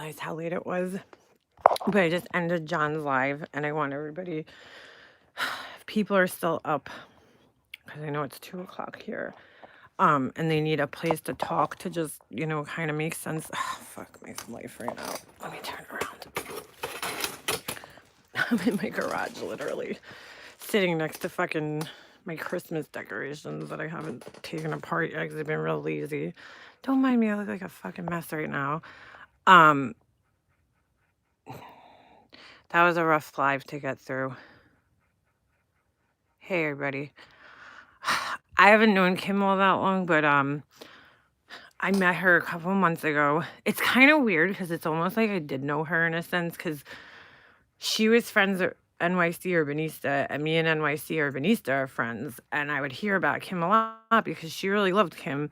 realize how late it was, but I just ended John's live, and I want everybody, if people are still up, because I know it's 2 o'clock here, and they need a place to talk to just, kind of make sense. Fuck my life right now. Let me turn around. I'm in my garage, literally, sitting next to fucking my Christmas decorations that I haven't taken apart yet because I've been real lazy. Don't mind me, I look like a fucking mess right now. Um, that was a rough live to get through. Hey, everybody. I haven't known Kim all that long, but I met her a couple months ago. It's kind of weird because it's almost like I did know her in a sense because she was friends at NYC Urbanista, and me and NYC Urbanista are friends. And I would hear about Kim a lot because she really loved Kim.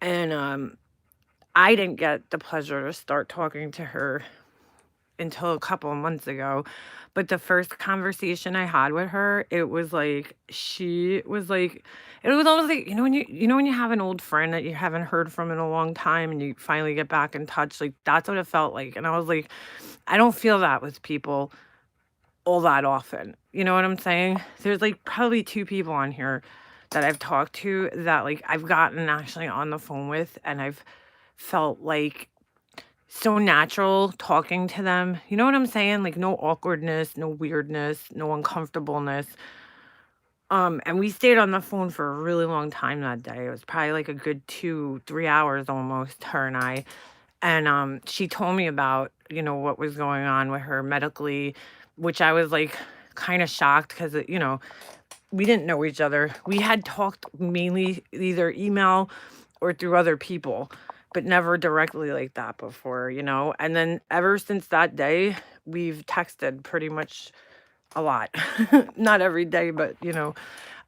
And I didn't get the pleasure to start talking to her until a couple of months ago. But the first conversation I had with her, it was like she was like it was almost like when you have an old friend that you haven't heard from in a long time and you finally get back in touch, like that's what it felt like. And I was like, I don't feel that with people all that often. You know what I'm saying? There's like probably two people on here that I've talked to that like I've gotten actually on the phone with, and I've felt like so natural talking to them. You know what I'm saying? Like no awkwardness, no weirdness, no uncomfortableness. And we stayed on the phone for a really long time that day. It was probably like a good 2, 3 hours almost, her and I. And she told me about, what was going on with her medically, which I was like kind of shocked because, we didn't know each other. We had talked mainly either email or through other people, but never directly like that before. And then ever since that day, we've texted pretty much a lot. Not every day, but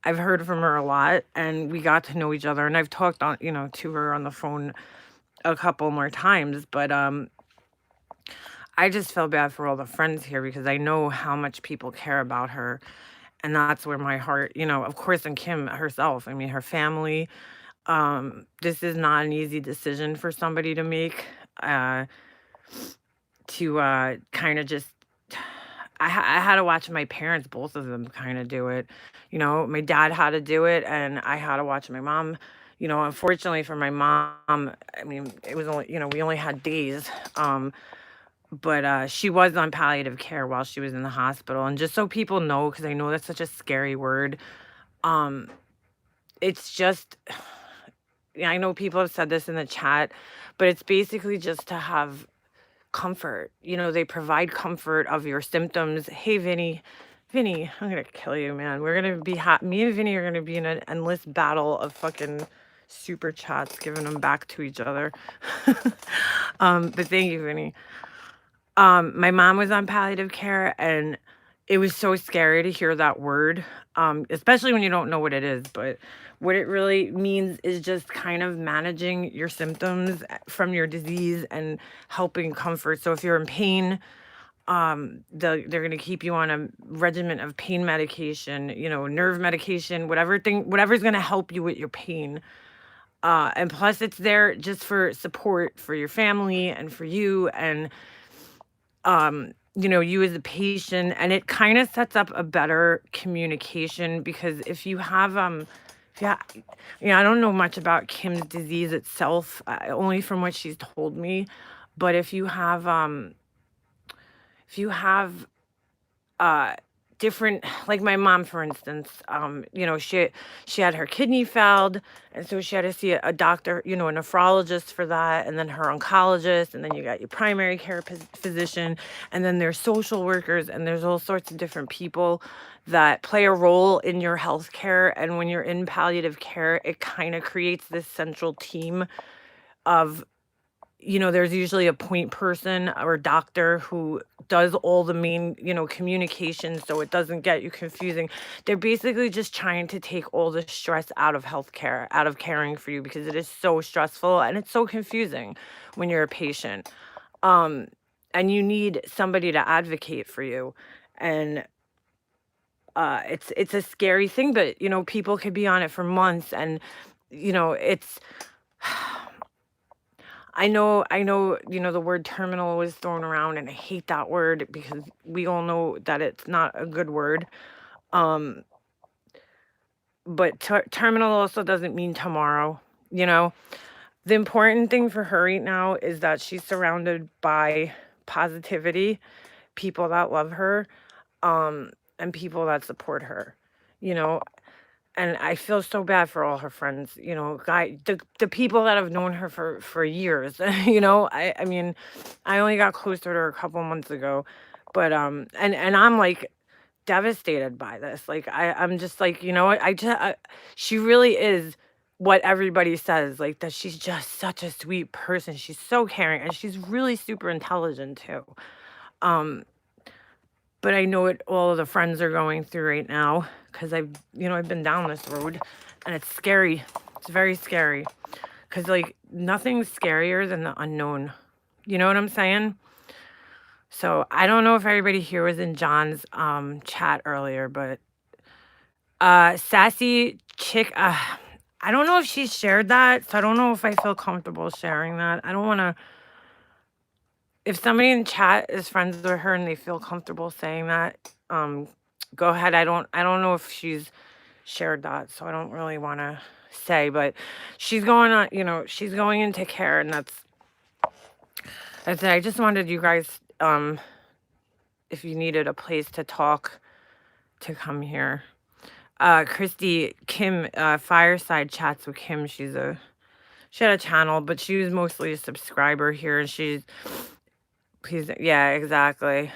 I've heard from her a lot, and we got to know each other, and I've talked on, to her on the phone a couple more times, but I just feel bad for all the friends here because I know how much people care about her, and that's where my heart, of course, and Kim herself, I mean, her family. This is not an easy decision for somebody to make, uh, to kind of just. I had to watch my parents, both of them, kind of do it. My dad had to do it, and I had to watch my mom. Unfortunately for my mom, I mean, it was only, we only had days. But she was on palliative care while she was in the hospital. And just so people know, because I know that's such a scary word, um, it's just, yeah, I know people have said this in the chat, but it's basically just to have comfort. They provide comfort of your symptoms. Hey, Vinny. Vinny, I'm going to kill you, man. We're going to be hot. Me and Vinny are going to be in an endless battle of fucking super chats, giving them back to each other. But thank you, Vinny. My mom was on palliative care, and it was so scary to hear that word, especially when you don't know what it is. But what it really means is just kind of managing your symptoms from your disease and helping comfort. So if you're in pain, they're going to keep you on a regimen of pain medication, nerve medication, whatever's going to help you with your pain. And plus, it's there just for support for your family and for you, and you as a patient, and it kind of sets up a better communication because if you have yeah, I don't know much about Kim's disease itself, only from what she's told me, but if you have uh different, like my mom, for instance, she had her kidney failed, and so she had to see a doctor, a nephrologist for that, and then her oncologist, and then you got your primary care physician, and then there's social workers, and there's all sorts of different people that play a role in your health care. And when you're in palliative care, it kind of creates this central team of, there's usually a point person or doctor who does all the main, communication so it doesn't get you confusing. They're basically just trying to take all the stress out of healthcare, out of caring for you, because it is so stressful and it's so confusing when you're a patient. Um, and you need somebody to advocate for you. And it's a scary thing, but people could be on it for months, and it's I know, the word terminal is thrown around, and I hate that word because we all know that it's not a good word. Um, but terminal also doesn't mean tomorrow, you know? The important thing for her right now is that she's surrounded by positivity, people that love her, um, and people that support her, you know? And I feel so bad for all her friends, the people that have known her for years. I mean, I only got closer to her a couple months ago, but and I'm like devastated by this. Like I'm just like, what, she really is what everybody says, like that she's just such a sweet person. She's so caring and she's really super intelligent too. Um but I know what all of the friends are going through right now because I've been down this road, and it's scary. It's very scary because like nothing's scarier than the unknown. You know what I'm saying? So I don't know if everybody here was in John's chat earlier, but sassy chick. I don't know if she shared that, so I don't know if I feel comfortable sharing that. I don't want to. If somebody in chat is friends with her and they feel comfortable saying that, go ahead. I don't know if she's shared that, so I don't really want to say, but she's going on, she's going into care, and that's it. I just wanted you guys, if you needed a place to talk, to come here. Christy, Kim, Fireside Chats with Kim. She had a channel, but she was mostly a subscriber here, and yeah, exactly,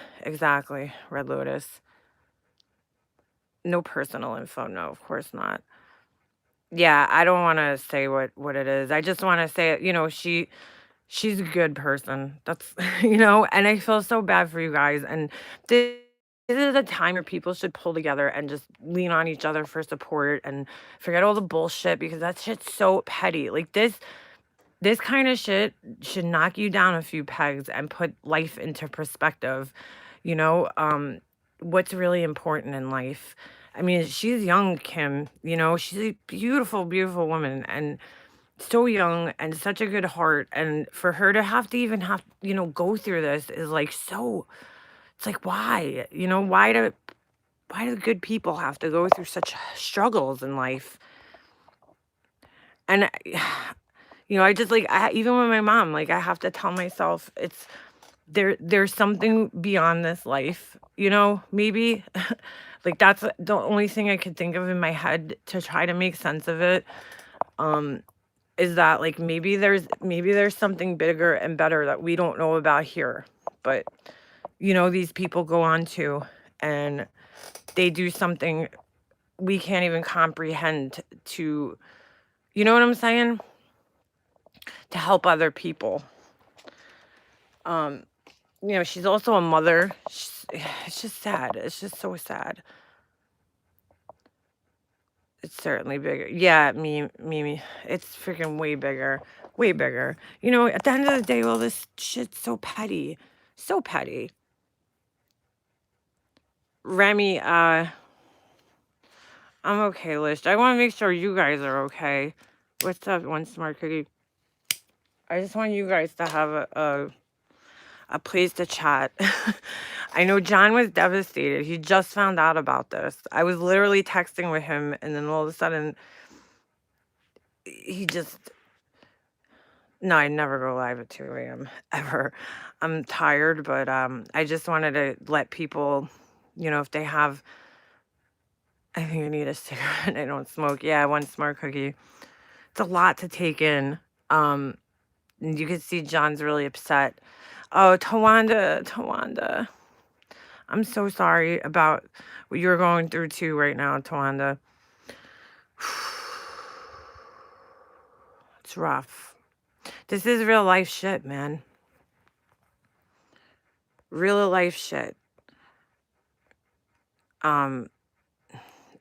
Red Lotus. No personal info, no, of course not. Yeah, I don't want to say what it is. I just want to say, she's a good person. That's and I feel so bad for you guys. And this is a time where people should pull together and just lean on each other for support and forget all the bullshit because that shit's so petty. Like this kind of shit should knock you down a few pegs and put life into perspective. You know, what's really important in life. I mean, she's young, Kim, she's a beautiful, beautiful woman and so young and such a good heart. And for her to have to even go through this is like it's like, why? Why do good people have to go through such struggles in life? And I just like even with my mom, like I have to tell myself it's there's something beyond this life, maybe. Like that's the only thing I could think of in my head to try to make sense of it. Is that like maybe there's something bigger and better that we don't know about here. But these people go on to and they do something we can't even comprehend to, you know what I'm saying? To help other people. She's also a mother. It's just sad. It's just so sad. It's certainly bigger. Yeah, me. It's freaking way bigger. Way bigger. At the end of the day, all this shit's so petty. So petty. Remy, I'm okay, Lish. I want to make sure you guys are okay. What's up, One Smart Cookie? I just want you guys to have a place to chat. I know John was devastated. He just found out about this. I was literally texting with him, and then all of a sudden, he just... No, I never go live at 2 a.m. ever. I'm tired, but I just wanted to let people, if they have... I think I need a cigarette. I don't smoke. Yeah, One Smart Cookie. It's a lot to take in. And you can see John's really upset. Oh, Tawanda. I'm so sorry about what you're going through too right now, Tawanda. It's rough. This is real life shit, man. Real life shit. I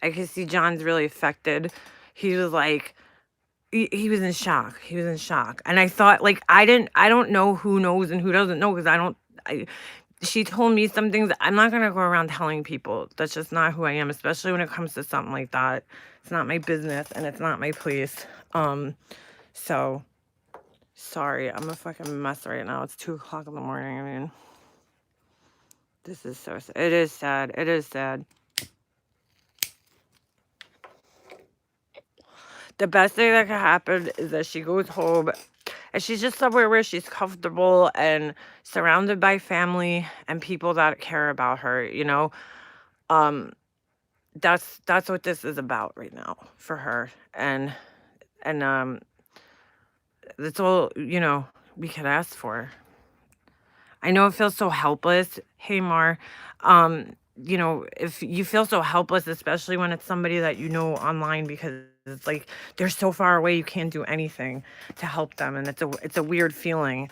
can see John's really affected. He was like, he was in shock. He was in shock. And I thought, like, I don't know who knows and who doesn't know because she told me some things. I'm not going to go around telling people. That's just not who I am, especially when it comes to something like that. It's not my business and it's not my place. So Sorry, I'm a fucking mess right now. It's 2 o'clock in the morning. I mean, this is so sad. It is sad. It is sad. The best thing that could happen is that she goes home and she's just somewhere where she's comfortable and surrounded by family and people that care about her, you know? Um, that's what this is about right now for her. And that's all, we could ask for. I know it feels so helpless. Hey, Mar. If you feel so helpless, especially when it's somebody that you know online, because it's like they're so far away, you can't do anything to help them, and it's a weird feeling.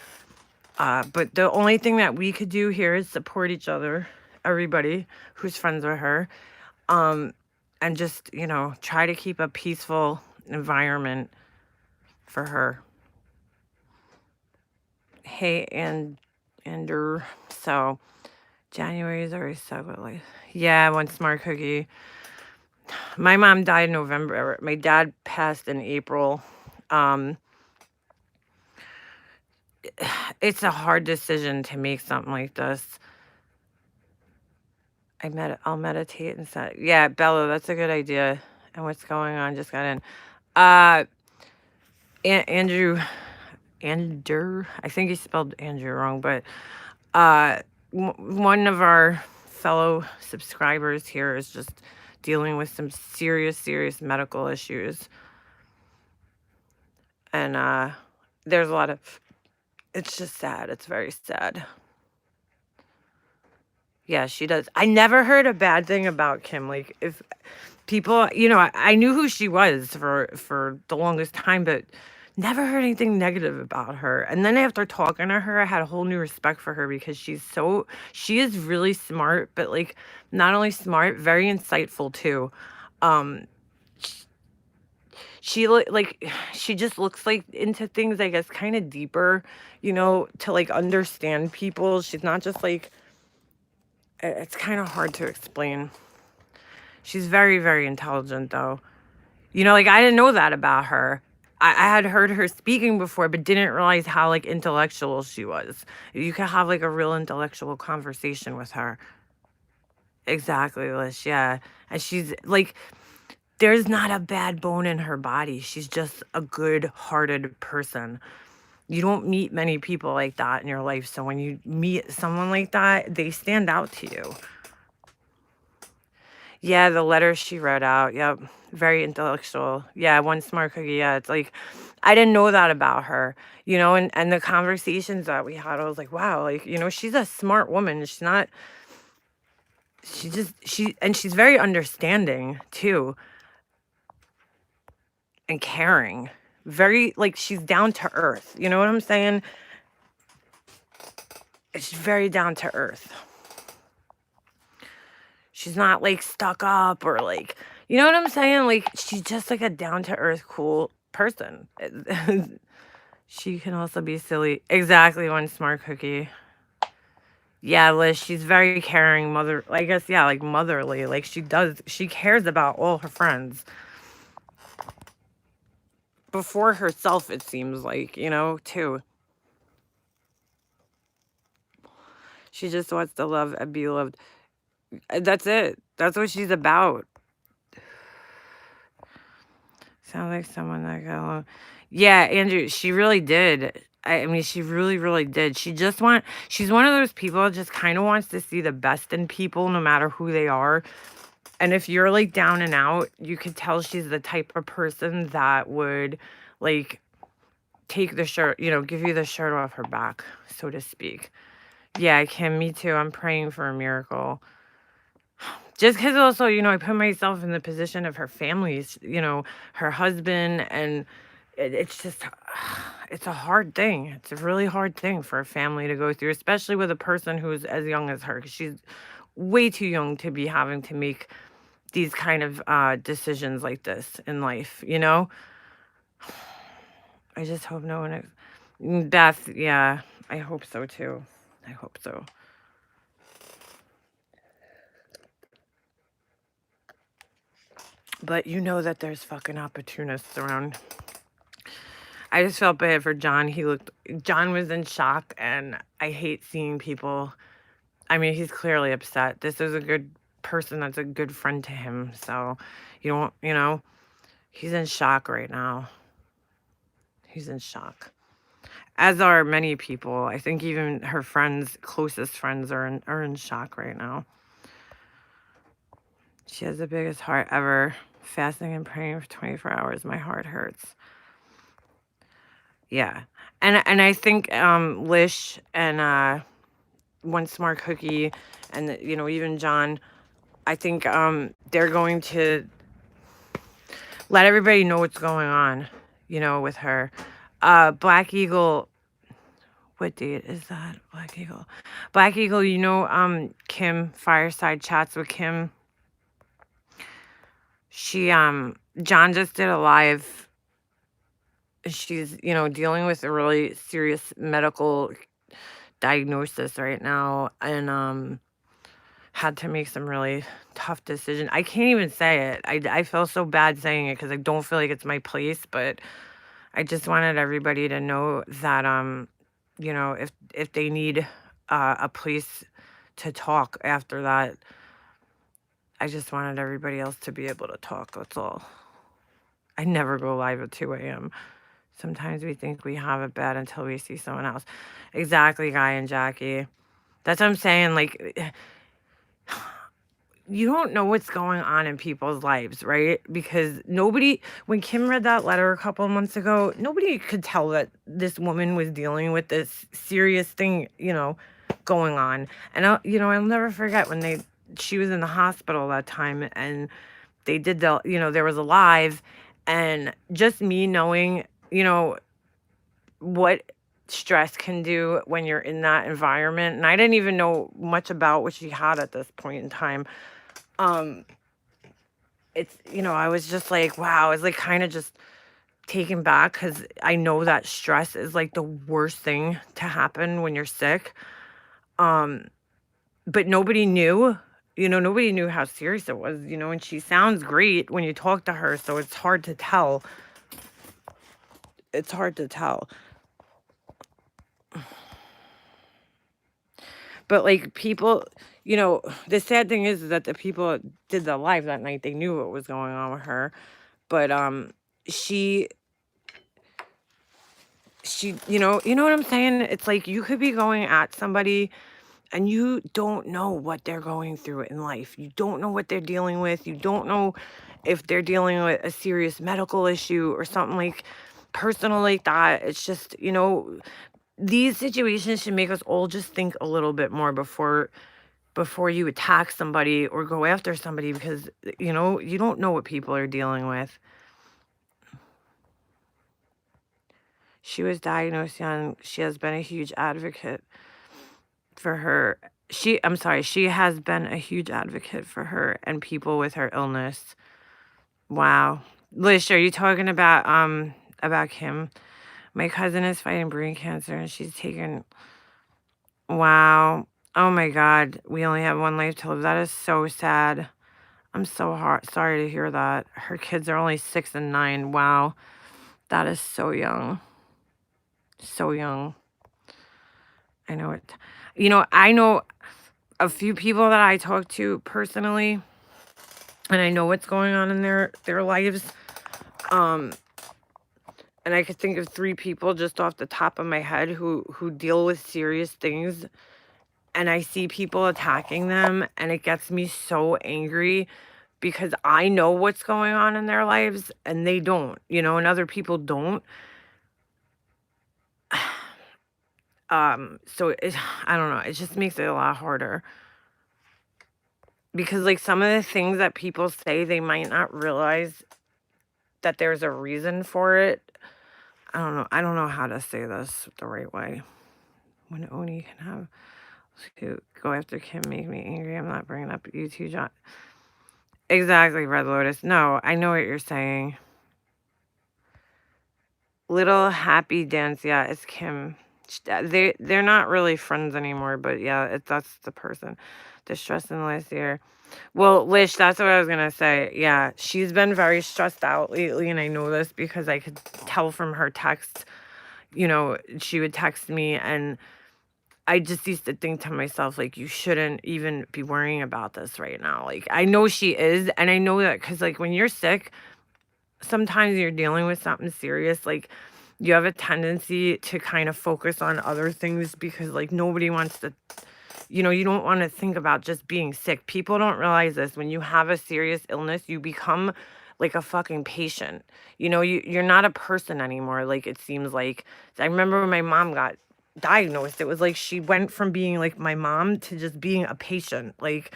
But the only thing that we could do here is support each other, everybody who's friends with her, um, and just try to keep a peaceful environment for her. Hey, and so. January is already so like, yeah, one smart cookie. My mom died in November. My dad passed in April. Um, it's a hard decision to make something like this. I'll meditate and say, yeah, Bella, that's a good idea. And what's going on? Just got in. Uh, Andrew, I think he spelled Andrew wrong, but one of our fellow subscribers here is just dealing with some serious medical issues. And there's a lot of, it's just sad. It's very sad. Yeah, she does. I never heard a bad thing about Kim. Like, if people, I knew who she was for the longest time, but never heard anything negative about her. And then after talking to her, I had a whole new respect for her because she is really smart, but like not only smart, very insightful too. Um, she just looks like into things, I guess, kind of deeper, to like understand people. She's not just like, it's kind of hard to explain. She's very, very intelligent though. Like I didn't know that about her. I had heard her speaking before, but didn't realize how like intellectual she was. You could have like a real intellectual conversation with her. Exactly, Lish. Yeah. And she's like, there's not a bad bone in her body. She's just a good hearted person. You don't meet many people like that in your life. So when you meet someone like that, they stand out to you. Yeah, the letter she read out. Yep. Very intellectual. Yeah, one smart cookie. Yeah, it's like I didn't know that about her, and the conversations that we had, I was like, wow, like, she's a smart woman. She's very understanding too and caring. Very like she's down to earth. You know what I'm saying? She's very down to earth. She's not like stuck up or like, you know what I'm saying? Like she's just like a down to earth, cool person. She can also be silly. Exactly, one smart cookie. Yeah, Liz, she's very caring, I guess, yeah, like motherly. Like she cares about all her friends. Before herself, it seems like, too. She just wants to love and be loved. That's it. That's what she's about. Sounds like someone that got along. Yeah, Andrew, she really did. I mean, she really, really did. She's one of those people that just kind of wants to see the best in people, no matter who they are. And if you're like down and out, you could tell she's the type of person that would like take the shirt, give you the shirt off her back, so to speak. Yeah, Kim, me too. I'm praying for a miracle. Just because also, I put myself in the position of her family's, her husband, and it's just, it's a hard thing. It's a really hard thing for a family to go through, especially with a person who's as young as her, because she's way too young to be having to make these kind of decisions like this in life, I just hope no one, Beth, yeah, I hope so too. I hope so. But you know that there's fucking opportunists around. I just felt bad for John. John was in shock, and I hate seeing people. I mean, he's clearly upset. This is a good person that's a good friend to him. So, he's in shock right now. He's in shock. As are many people. I think even her friends, closest friends, are in shock right now. She has the biggest heart ever. Fasting and praying for 24 hours. My heart hurts. Yeah. And I think Lish and One Smart Cookie and even John, I think they're going to let everybody know what's going on, with her. Black Eagle, what date is that? Black Eagle. Black Eagle, Kim, Fireside Chats with Kim. She John just did a live. She's, dealing with a really serious medical diagnosis right now, and had to make some really tough decision. I can't even say it. I feel so bad saying it because I don't feel like it's my place, but I just wanted everybody to know that if they need a place to talk after that, I just wanted everybody else to be able to talk. That's all. I never go live at 2 a.m. Sometimes we think we have it bad until we see someone else. Exactly, Guy and Jackie. That's what I'm saying. Like, you don't know what's going on in people's lives, right? Because when Kim read that letter a couple of months ago, nobody could tell that this woman was dealing with this serious thing, going on. And I'll never forget when she was in the hospital that time, and they did there was a live, and just me knowing, what stress can do when you're in that environment. And I didn't even know much about what she had at this point in time. It's, I was just like, wow, I was like kind of just taken back because I know that stress is like the worst thing to happen when you're sick. But nobody knew, nobody knew how serious it was, and she sounds great when you talk to her. So it's hard to tell. It's hard to tell. But like people, the sad thing is that the people that did the live that night, they knew what was going on with her. But she you know what I'm saying? It's like you could be going at somebody and you don't know what they're going through in life. You don't know what they're dealing with. You don't know if they're dealing with a serious medical issue or something like personal like that. It's just, these situations should make us all just think a little bit more before you attack somebody or go after somebody because you don't know what people are dealing with. She was diagnosed young. She has been a huge advocate for her. She has been a huge advocate for her and people with her illness. Wow. Liz, are you talking about Kim? My cousin is fighting brain cancer and she's taken. Wow. Oh my God. We only have one life to live. That is so sad. I'm so sorry to hear that. Her kids are only 6 and 9. Wow. That is so young. So young. I know it. I know a few people that I talk to personally, and I know what's going on in their lives. And I could think of 3 people just off the top of my head who deal with serious things, and I see people attacking them, and it gets me so angry because I know what's going on in their lives and they don't, and other people don't. So I don't know, it just makes it a lot harder. Because like some of the things that people say, they might not realize that there's a reason for it. I don't know how to say this the right way. When Oni can have to go after Kim make me angry. I'm not bringing up you two, John. Exactly, Red Lotus. No, I know what you're saying. Little Happy Dance, yeah, it's Kim. they're not really friends anymore, but yeah, that's the person. The stress in the last year. Well, Lish, that's what I was gonna say. Yeah, she's been very stressed out lately, and I know this because I could tell from her texts. She would text me, and I just used to think to myself, like, you shouldn't even be worrying about this right now. Like, I know she is, and I know that because, like, when you're sick, sometimes you're dealing with something serious. Like, you have a tendency to kind of focus on other things because, like, nobody wants to, you don't want to think about just being sick. People don't realize this. When you have a serious illness, you become like a fucking patient. You're not a person anymore. Like, it seems like. I remember when my mom got diagnosed, it was like she went from being like my mom to just being a patient. Like,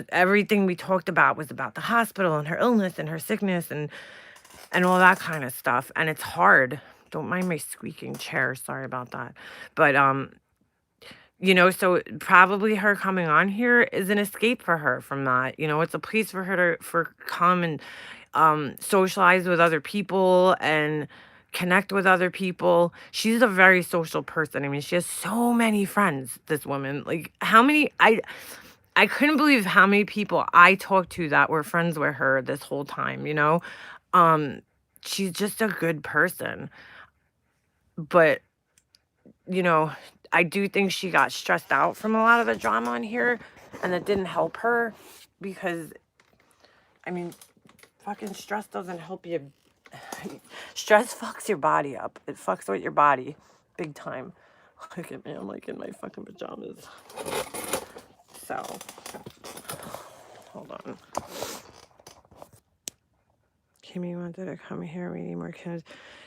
everything we talked about was about the hospital and her illness and her sickness and all that kind of stuff. And it's hard. Don't mind my squeaking chair. Sorry about that. But so probably her coming on here is an escape for her from that. It's a place for her to for come and socialize with other people and connect with other people. She's a very social person. I mean, she has so many friends, this woman. Like, how many I couldn't believe how many people I talked to that were friends with her this whole time. Um she's just a good person. But you know, I do think she got stressed out from a lot of the drama on here, and that didn't help her because, I mean, fucking stress doesn't help you. Stress fucks your body up. It fucks with your body big time. Look at me, I'm like in my fucking pajamas. So, hold on. Kimmy wanted to come here. We need more Kims.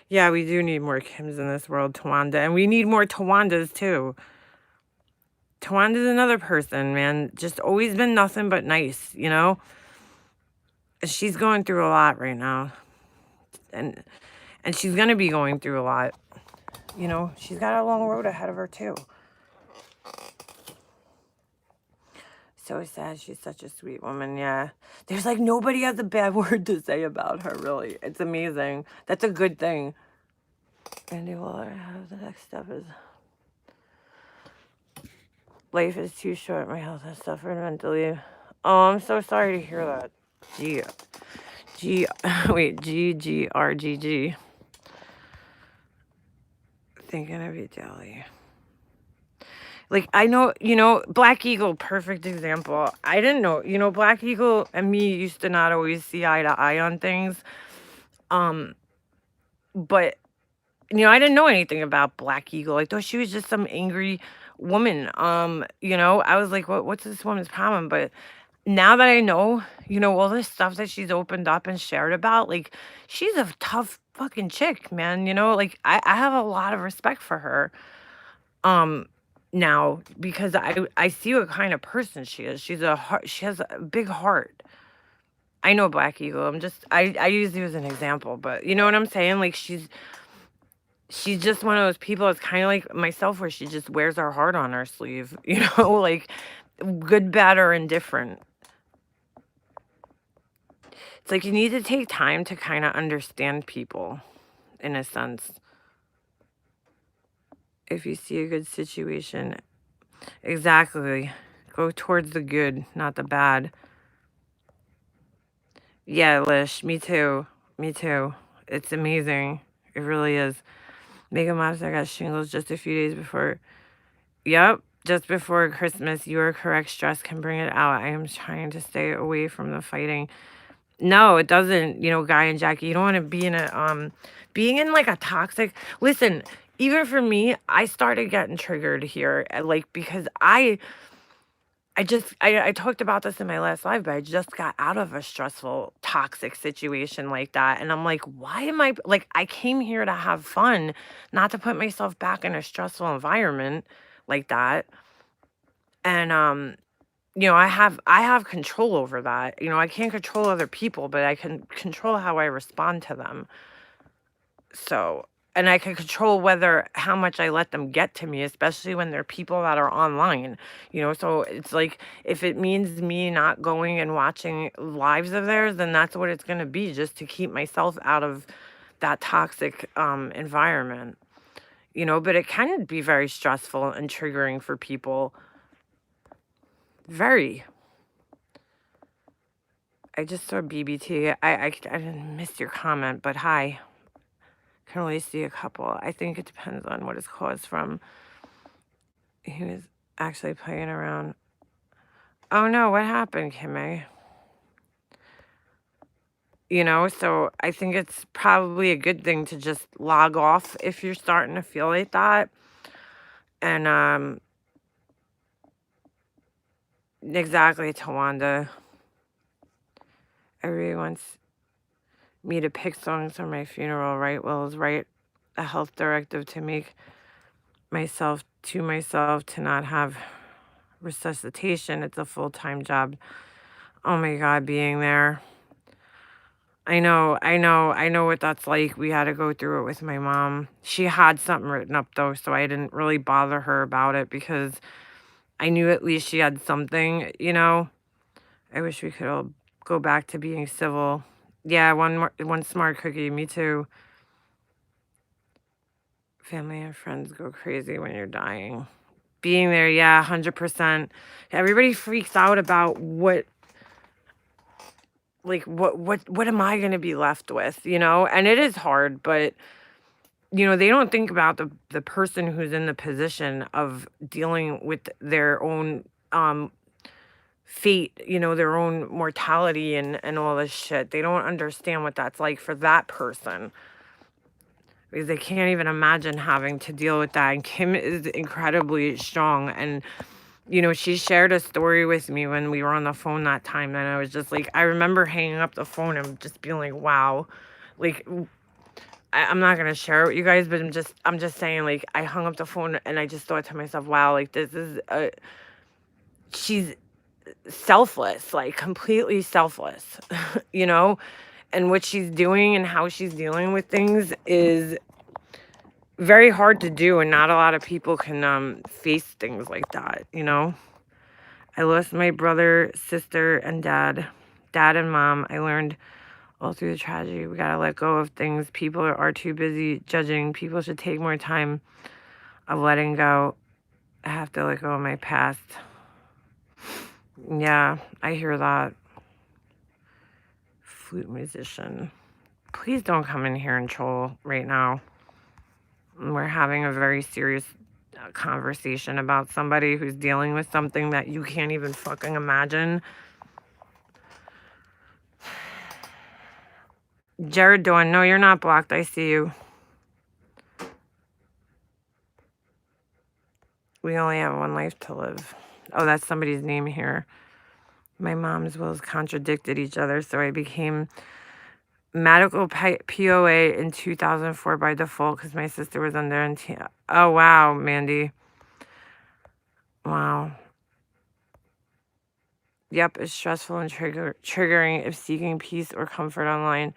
Yeah, we do need more Kims in this world, Tawanda. And we need more Tawandas, too. Tawanda's another person, man. Just always been nothing but nice. She's going through a lot right now. And she's going to be going through a lot. She's got a long road ahead of her, too. So sad. She's such a sweet woman, yeah. There's like nobody has a bad word to say about her, really. It's amazing. That's a good thing. Randy Waller, the next step is... Life is too short. My health has suffered mentally. Oh, I'm so sorry to hear that. GGRGG. Thinking of you, Dally. Like, I know, Black Eagle, perfect example. I didn't know, Black Eagle and me used to not always see eye to eye on things. But, I didn't know anything about Black Eagle. I thought she was just some angry woman. I was like, what's this woman's problem? But now that I know, all this stuff that she's opened up and shared about, like, she's a tough fucking chick, man. Like, I have a lot of respect for her. Now, because I see what kind of person she is. She has a big heart. I know Black Eagle. I use you as an example, but you know what I'm saying? Like, she's just one of those people. It's kind of like myself, where she just wears her heart on her sleeve. Like, good, bad, or indifferent. It's like you need to take time to kind of understand people, in a sense. If you see a good situation, exactly. Go towards the good, not the bad. Yeah, Lish, me too. Me too. It's amazing. It really is. Mega Monster got shingles just a few days before. Yep, just before Christmas. You are correct. Stress can bring it out. I am trying to stay away from the fighting. No, it doesn't, Guy and Jackie. You don't want to be in being in like a toxic. Listen, even for me, I started getting triggered here, like, because I talked about this in my last live, but I just got out of a stressful, toxic situation like that. And I'm like, why am I like, I came here to have fun, not to put myself back in a stressful environment like that. And, I have control over that. I can't control other people, but I can control how I respond to them. So, and I can control how much I let them get to me, especially when they're people that are online. So it's like, if it means me not going and watching lives of theirs, then that's what it's going to be, just to keep myself out of that toxic environment. but it can be very stressful and triggering for people. Very. I just saw BBT. I didn't miss your comment, but hi. Can only see a couple. I think it depends on what it's caused from. He was actually playing around. Oh no, what happened, Kimmy? So I think it's probably a good thing to just log off if you're starting to feel like that. And exactly, Tawanda. Everybody wants me to pick songs for my funeral, right? Well, it's right a health directive to make myself to not have resuscitation. It's a full-time job. Oh my God, being there. I know what that's like. We had to go through it with my mom. She had something written up though, so I didn't really bother her about it because I knew at least she had something. I wish we could all go back to being civil. Yeah, one smart cookie, me too. Family and friends go crazy when you're dying. Being there, yeah, 100%. Everybody freaks out about what am I gonna be left with? And it is hard, but they don't think about the person who's in the position of dealing with their own fate, their own mortality and all this shit. They don't understand what that's like for that person because they can't even imagine having to deal with that. And Kim is incredibly strong. And, she shared a story with me when we were on the phone that time. And I was just like, I remember hanging up the phone and just being like, wow. Like, I'm not going to share it with you guys, but I'm just saying, like, I hung up the phone and I just thought to myself, wow, like, she's selfless, like completely selfless, you know? And what she's doing and how she's dealing with things is very hard to do, and not a lot of people can face things like that. I lost my brother, sister, and dad and mom. I learned all through the tragedy we gotta let go of things. People are too busy judging. People should take more time of letting go. I have to let go of my past. Yeah, I hear that. Flute musician. Please don't come in here and troll right now. We're having a very serious conversation about somebody who's dealing with something that you can't even fucking imagine. Jared Dawn, no, you're not blocked. I see you. We only have one life to live. Oh, that's somebody's name here. My mom's wills contradicted each other, so I became medical POA in 2004 by default because my sister was under. Oh, wow, Mandy. Wow. Yep, it's stressful and triggering if seeking peace or comfort online.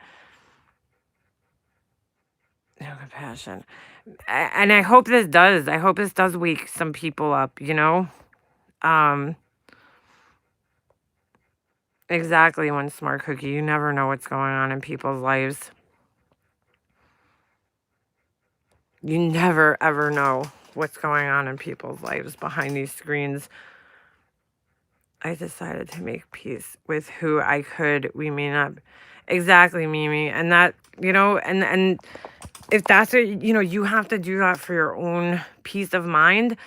No compassion. And I hope this does. I hope this does wake some people up. Exactly, one smart cookie. You never know what's going on in people's lives. You never, ever know what's going on in people's lives behind these screens. I decided to make peace with who I could. We may not. Exactly, Mimi. And that, and if that's what, you have to do that for your own peace of mind.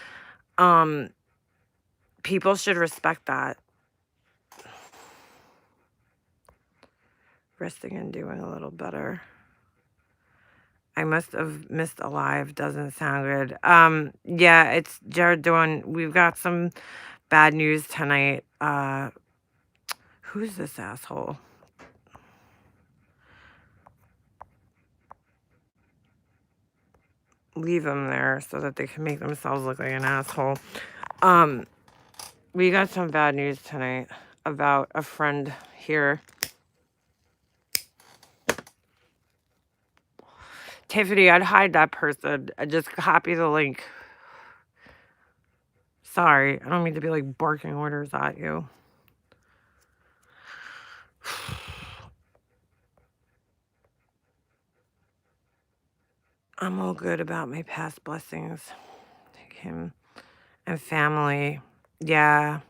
People should respect that. Resting and doing a little better. I must have missed alive. Doesn't sound good. Yeah, it's Jared doing. We've got some bad news tonight. Who's this asshole? Leave them there so that they can make themselves look like an asshole. We got some bad news tonight about a friend here. Tiffany, I'd hide that person and just copy the link. Sorry, I don't mean to be like barking orders at you. I'm all good about my past blessings. Like him and family. Yeah.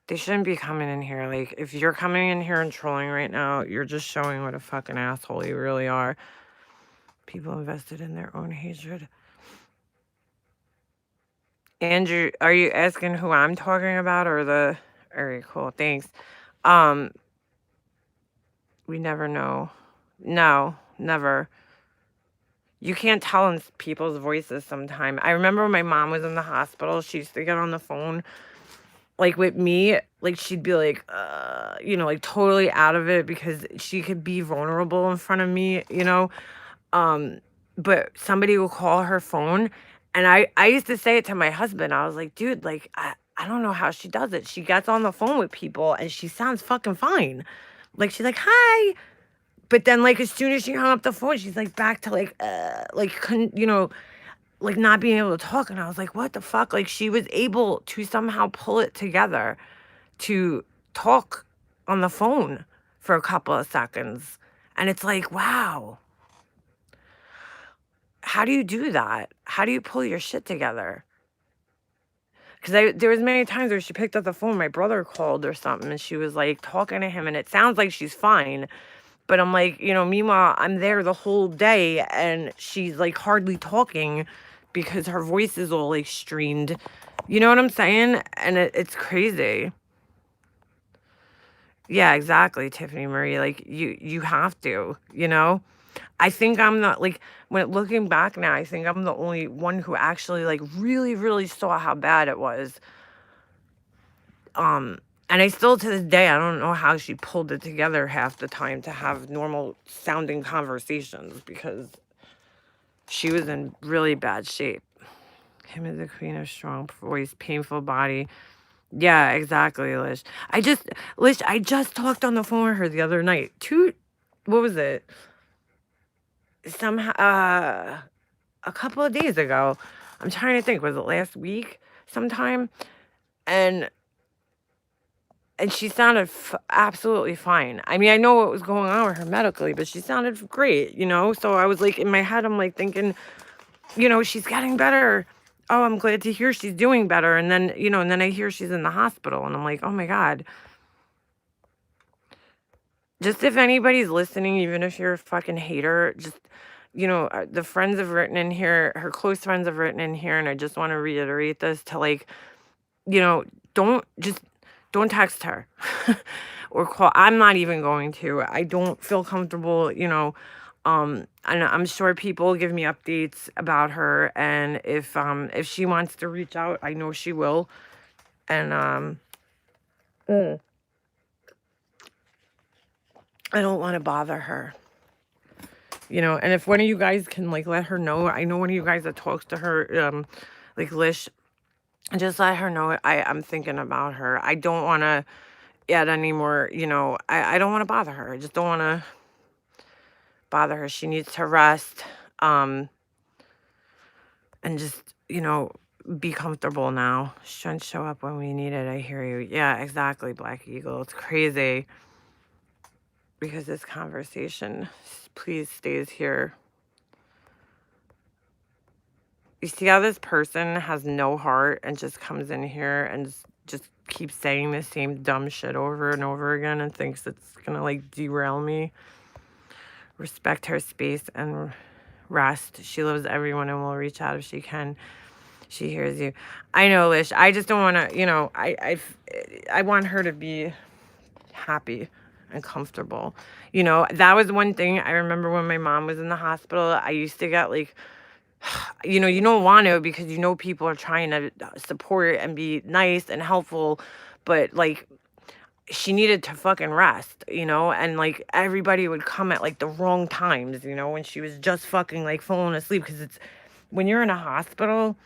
They shouldn't be coming in here. Like, if you're coming in here and trolling right now, you're just showing what a fucking asshole you really are. People invested in their own hatred. Andrew, are you asking who I'm talking about or the... All right, cool. Thanks. Um, we never know. No, never. You can't tell in people's voices sometimes. I remember when my mom was in the hospital, she used to get on the phone, like with me, like she'd be like, like totally out of it because she could be vulnerable in front of me. Um, but somebody will call her phone, and I used to say it to my husband. I was like, dude, like I don't know how she does it. She gets on the phone with people and she sounds fucking fine. Like she's like, hi. But then like as soon as she hung up the phone, she's like back to like couldn't, like not being able to talk. And I was like, what the fuck? Like she was able to somehow pull it together to talk on the phone for a couple of seconds. And it's like, wow, how do you do that? How do you pull your shit together? Because there was many times where she picked up the phone, my brother called or something, and she was like talking to him, and it sounds like she's fine. But I'm like, meanwhile, I'm there the whole day, and she's like hardly talking because her voice is all like strained. You know what I'm saying? And it's crazy. Yeah, exactly, Tiffany Marie. Like you have to. I think I'm not like when looking back now, I think I'm the only one who actually like really, really saw how bad it was. Um, and I still to this day I don't know how she pulled it together half the time to have normal sounding conversations because she was in really bad shape. Him is the queen of strong voice, painful body. Yeah, exactly, Lish, I just talked on the phone with her the other night. What was it? Somehow, a couple of days ago. I'm trying to think. Was it last week sometime? And she sounded absolutely fine. I mean, I know what was going on with her medically, but she sounded great. So I was like, in my head, I'm like thinking, she's getting better. Oh, I'm glad to hear she's doing better. And then I hear she's in the hospital, and I'm like, oh my God. Just if anybody's listening, even if you're a fucking hater, just, the friends have written in here, her close friends have written in here, and I just want to reiterate this to like, you know, don't just don't text her or call. I'm not even going to. I don't feel comfortable. And I'm sure people give me updates about her, and if she wants to reach out, I know she will. And mm, I don't want to bother her. And if one of you guys can like let her know, I know one of you guys that talks to her, like Lish, just let her know I'm thinking about her. I don't want to add any more, I don't want to bother her. I just don't want to bother her. She needs to rest, and just, be comfortable now. Shouldn't show up when we need it. I hear you. Yeah, exactly, Black Eagle. It's crazy because this conversation, please stays here. You see how this person has no heart and just comes in here and just keeps saying the same dumb shit over and over again and thinks it's gonna like derail me? Respect her space and rest. She loves everyone and will reach out if she can. She hears you. I know, Lish. I just don't want to, I want her to be happy and comfortable. That was one thing I remember when my mom was in the hospital. I used to get like, you don't want to because people are trying to support and be nice and helpful, but like she needed to fucking rest, and like everybody would come at like the wrong times, when she was just fucking like falling asleep because it's when you're in a hospital,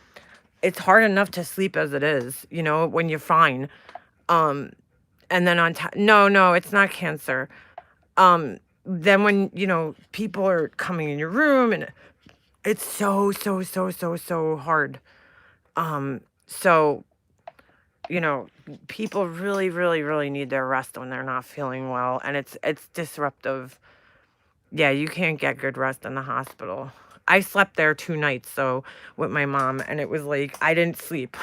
it's hard enough to sleep as it is, when you're fine. And then on top, no, it's not cancer. Then when, people are coming in your room and it's so, so, so, so, so hard. So, people really, really, really need their rest when they're not feeling well. And it's disruptive. Yeah, you can't get good rest in the hospital. I slept there 2 nights, so with my mom, and it was like I didn't sleep.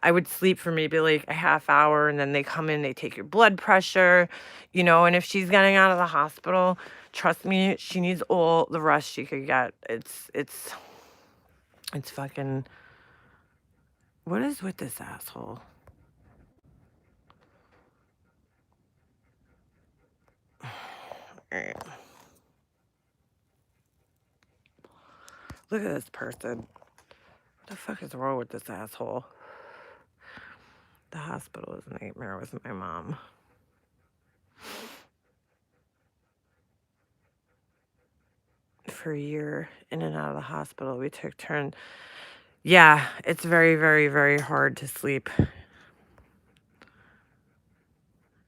I would sleep for maybe like a half hour, and then they come in, they take your blood pressure, and if she's getting out of the hospital, trust me, she needs all the rest she could get. It's fucking what is with this asshole? Alright. Look at this person. What the fuck is wrong with this asshole? The hospital is a nightmare with my mom. For a year, in and out of the hospital, we took turns. Yeah, it's very, very, very hard to sleep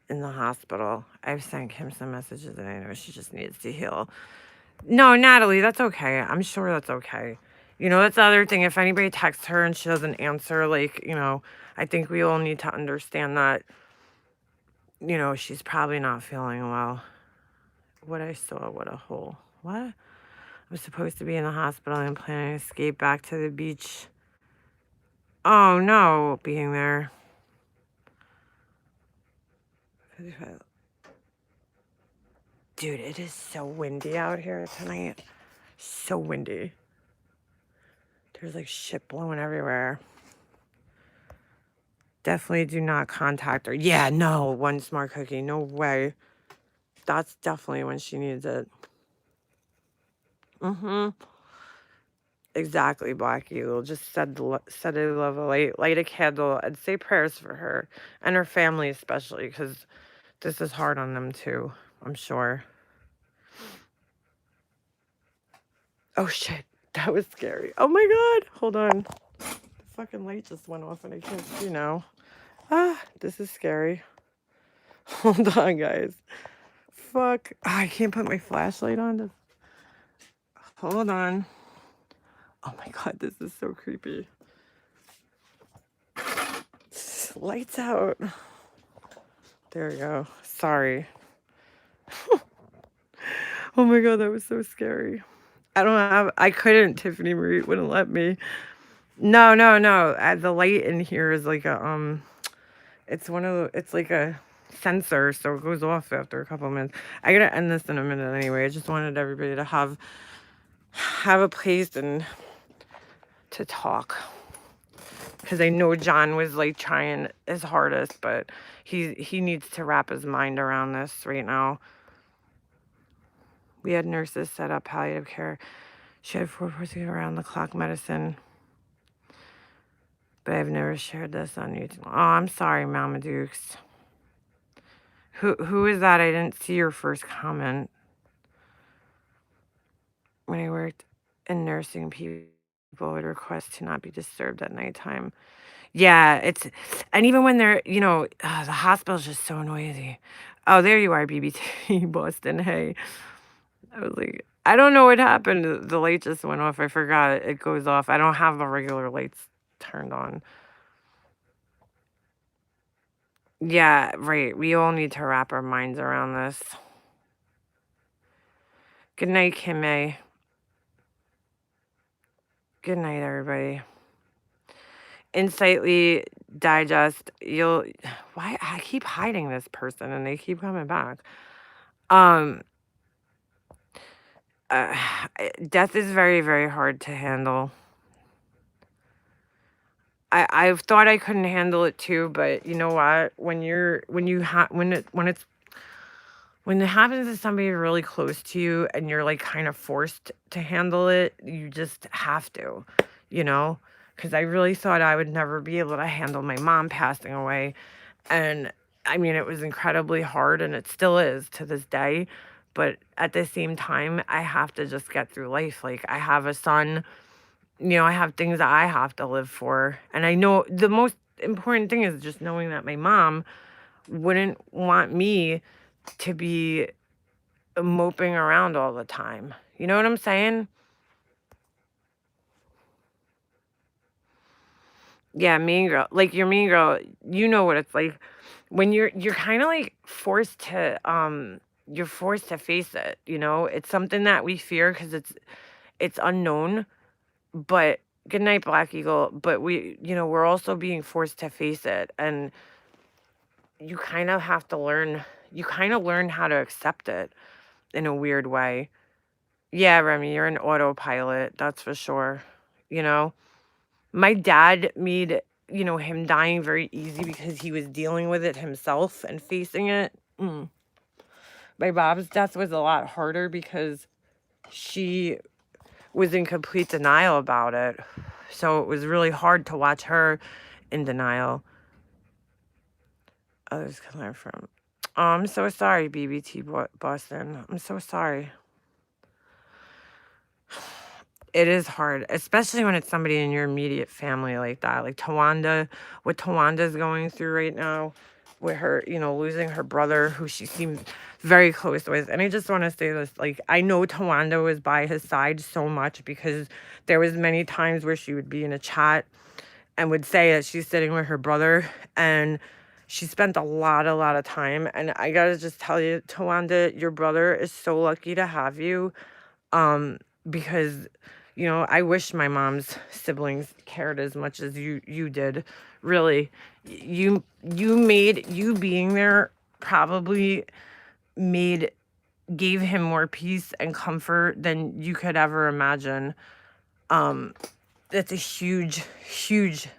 in the hospital. I've sent Kim some messages, and I know she just needs to heal. No, Natalie, that's okay. I'm sure that's okay. That's the other thing. If anybody texts her and she doesn't answer, like, I think we all need to understand that, she's probably not feeling well. What I saw, what a hole. What? I'm supposed to be in the hospital and planning to escape back to the beach. Oh, no, being there. Dude, it is so windy out here tonight. So windy. There's like shit blowing everywhere. Definitely do not contact her. Yeah, no, one smart cookie. No way. That's definitely when she needs it. Mm-hmm. Exactly, Black Eagle. Just set a level, light a candle, and say prayers for her and her family especially, because this is hard on them too, I'm sure. Oh shit, that was scary. Oh my god, hold on. The fucking light just went off and I can't see now. This is scary. Hold on, guys. Fuck. I can't put my flashlight on. Hold on. Oh my god, this is so creepy. Lights out. There we go. Sorry. Oh my god, that was so scary. I couldn't. Tiffany Marie wouldn't let me. No, no, no. The light in here is like it's like a sensor, so it goes off after a couple minutes. I gotta end this in a minute anyway. I just wanted everybody to have a place and to talk. Because I know John was like trying his hardest, but he needs to wrap his mind around this right now. We had nurses set up palliative care. She had 4% around the clock medicine. But I've never shared this on YouTube. Oh, I'm sorry, Mama Dukes. Who is that? I didn't see your first comment. When I worked in nursing, people would request to not be disturbed at nighttime. Yeah, and even when they're, the hospital's just so noisy. Oh, there you are, BBT, Boston. Hey. I was like, I don't know what happened. The light just went off. I forgot it goes off. I don't have the regular lights turned on. Yeah, right. We all need to wrap our minds around this. Good night, Kim May. Good night, everybody. Insightly digest. Why I keep hiding this person and they keep coming back. Death is very, very hard to handle. I've thought I couldn't handle it too, but you know what? When it happens to somebody really close to you and you're like kind of forced to handle it, you just have to, because I really thought I would never be able to handle my mom passing away. And I mean, it was incredibly hard and it still is to this day. But at the same time, I have to just get through life. Like, I have a son, I have things that I have to live for. And I know the most important thing is just knowing that my mom wouldn't want me to be moping around all the time. You know what I'm saying? Yeah, mean girl. Like your mean girl, you know what it's like when you're kind of like forced to you're forced to face it, you know? It's something that we fear because it's unknown, but good night, Black Eagle, but we're also being forced to face it, and you kind of have to learn you kind of learn how to accept it in a weird way. Yeah, Remy, you're an autopilot, that's for sure, you know? My dad made, him dying very easy because he was dealing with it himself and facing it. My mom's death was a lot harder because she was in complete denial about it. So it was really hard to watch her in denial. Others can learn from. Oh, I'm so sorry, BBT Boston. I'm so sorry. It is hard, especially when it's somebody in your immediate family like that. Like Tawanda, what Tawanda's going through right now with her, losing her brother who she seemed very close with. And I just want to say this, like, I know Tawanda was by his side so much because there was many times where she would be in a chat and would say that she's sitting with her brother, and she spent a lot of time. And I gotta just tell you, Tawanda, your brother is so lucky to have you. Because I wish my mom's siblings cared as much as you did. Really, you being there probably made gave him more peace and comfort than you could ever imagine. That's a huge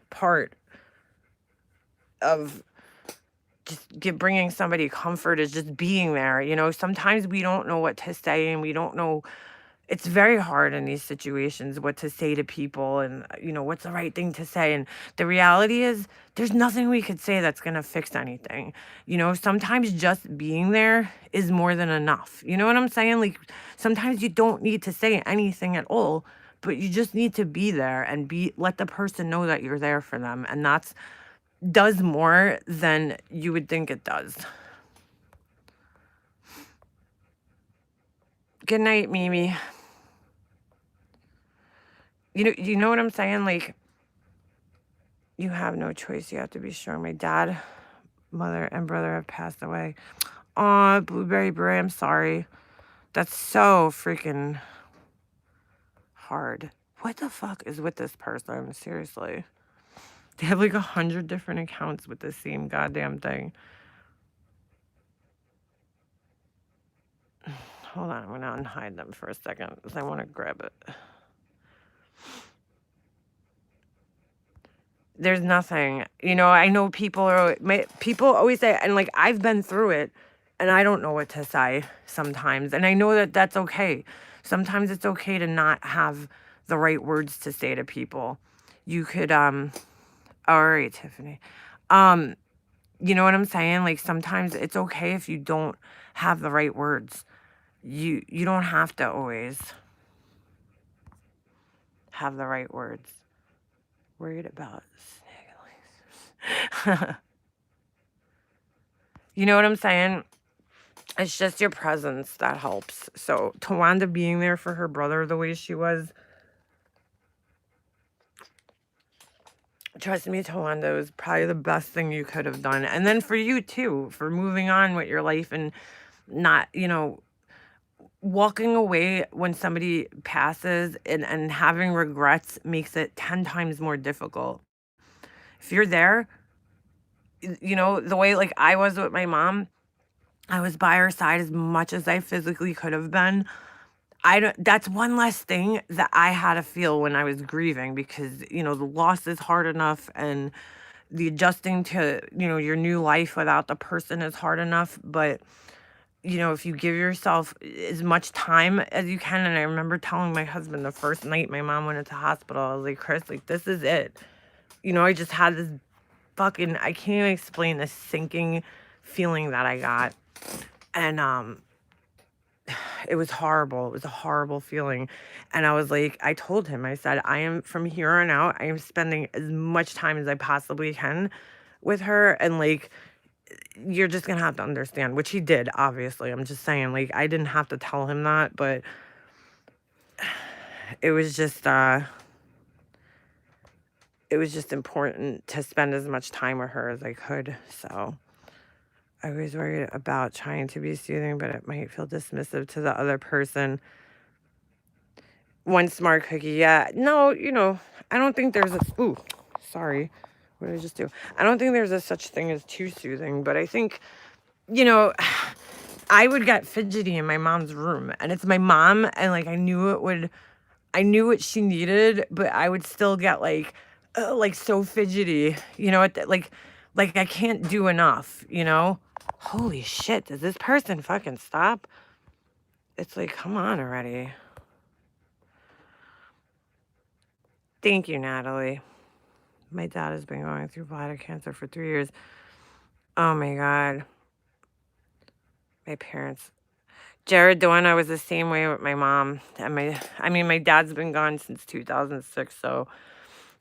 part of bringing somebody comfort, is just being there. Sometimes we don't know what to say, and we don't know. It's very hard in these situations what to say to people, and what's the right thing to say. And the reality is there's nothing we could say that's going to fix anything. Sometimes just being there is more than enough. You know what I'm saying? Like, sometimes you don't need to say anything at all, but you just need to be there and let the person know that you're there for them, and that's does more than you would think it does. Good night, Mimi. You know what I'm saying? Like, you have no choice. You have to be strong. My dad, mother, and brother have passed away. Aw, Blueberry Bray, I'm sorry. That's so freaking hard. What the fuck is with this person? Seriously. They have like 100 different accounts with the same goddamn thing. Hold on, I'm gonna unhide them for a second because I want to grab it. There's nothing. I know people always say, and like, I've been through it, and I don't know what to say sometimes. And I know that that's okay. Sometimes it's okay to not have the right words to say to people. You could, all right, Tiffany. You know what I'm saying? Like, sometimes it's okay if you don't have the right words. You don't have to always have the right words. Worried about snagging. You know what I'm saying? It's just your presence that helps. So Tawanda being there for her brother the way she was, trust me, Tawanda, was probably the best thing you could have done. And then for you too, for moving on with your life and not, walking away when somebody passes, and having regrets makes it 10 times more difficult. If you're there, the way like I was with my mom, I was by her side as much as I physically could have been. That's one less thing that I had to feel when I was grieving, because, the loss is hard enough, and the adjusting to, your new life without the person is hard enough. But, if you give yourself as much time as you can, and I remember telling my husband the first night my mom went into hospital, I was like, Chris, like, this is it. I just had this fucking, I can't even explain the sinking feeling that I got. And, it was horrible. It was a horrible feeling. And I was like, I told him, I said, I am, from here on out, I am spending as much time as I possibly can with her. And like, you're just going to have to understand, which he did, obviously. I'm just saying, like, I didn't have to tell him that, but it was just important to spend as much time with her as I could. So I was worried about trying to be soothing, but it might feel dismissive to the other person. One smart cookie, yeah. No, I don't think there's a ooh, sorry. What did I just do? I don't think there's a such thing as too soothing, but I think, you know, I would get fidgety in my mom's room, and it's my mom, and like I knew what she needed, but I would still get like so fidgety, like I can't do enough. Holy shit, does this person fucking stop? It's like, come on already. Thank you, Natalie. My dad has been going through bladder cancer for 3 years. Oh my God. My parents. Jared Dorna was the same way with my mom. And my dad's been gone since 2006, so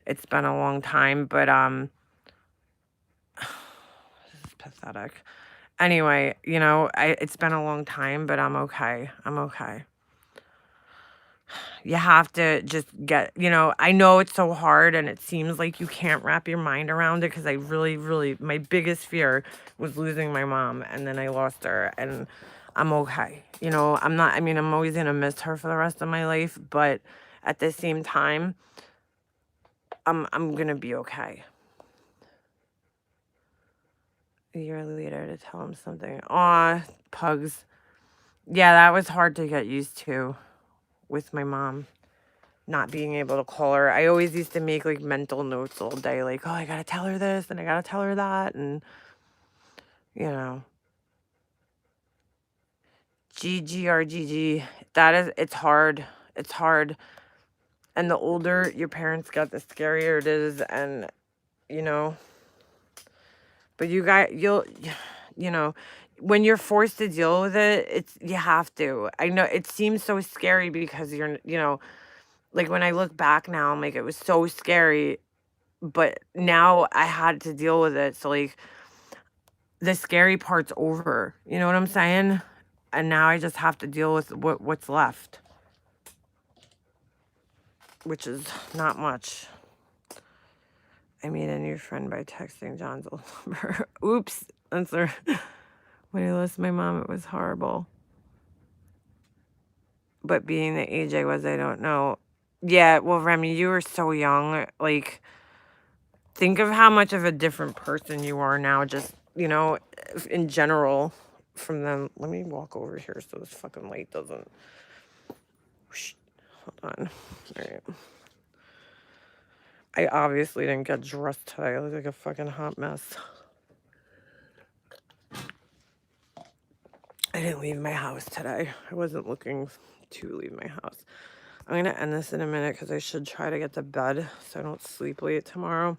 it's been a long time, but this is pathetic. Anyway, it's been a long time, but I'm okay. I'm okay. You have to just I know it's so hard and it seems like you can't wrap your mind around it because I really, really, my biggest fear was losing my mom and then I lost her and I'm okay. I'm always going to miss her for the rest of my life, but at the same time, I'm going to be okay. A year later to tell him something. Aw, pugs. Yeah, that was hard to get used to with my mom. Not being able to call her. I always used to make like mental notes all day, like, oh, I gotta tell her this and I gotta tell her that. And, you know, GGRGG. It's hard. It's hard. And the older your parents get, the scarier it is. And, you know, but you know, when you're forced to deal with it, you have to. I know it seems so scary because like when I look back now, I'm like, it was so scary. But now I had to deal with it, so, like, the scary part's over, you know what I'm saying? And now I just have to deal with what's left, which is not much. I made a new friend by texting John's old number. Oops, when I lost my mom, it was horrible. But being the age I was, I don't know. Yeah, well, Remy, you were so young, like, think of how much of a different person you are now, just, in general from them. Let me walk over here so this fucking light doesn't. Whoosh, hold on. All right. I obviously didn't get dressed today. I look like a fucking hot mess. I didn't leave my house today. I wasn't looking to leave my house. I'm going to end this in a minute because I should try to get to bed so I don't sleep late tomorrow.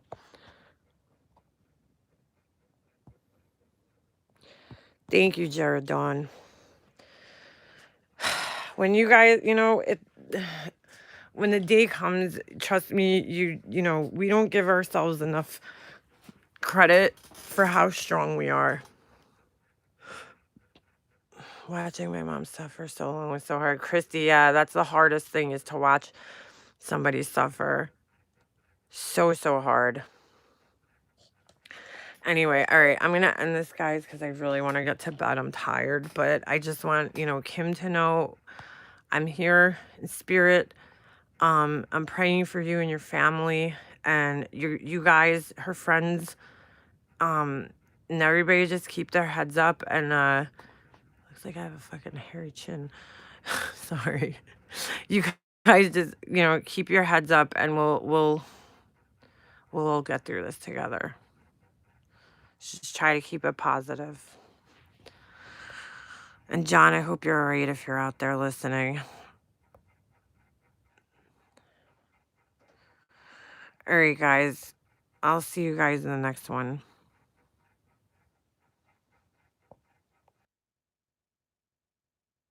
Thank you, Jared Dawn. When you guys, when the day comes, trust me, we don't give ourselves enough credit for how strong we are. Watching my mom suffer so long was so hard. Christy, yeah, that's the hardest thing is to watch somebody suffer. So, so hard. Anyway, all right, I'm going to end this, guys, because I really want to get to bed. I'm tired, but I just want, Kim to know I'm here in spirit. I'm praying for you and your family and you guys, her friends, and everybody just keep their heads up and, looks like I have a fucking hairy chin. Sorry. You guys just, keep your heads up and we'll all get through this together. Just try to keep it positive. And John, I hope you're all right if you're out there listening. All right, guys. I'll see you guys in the next one.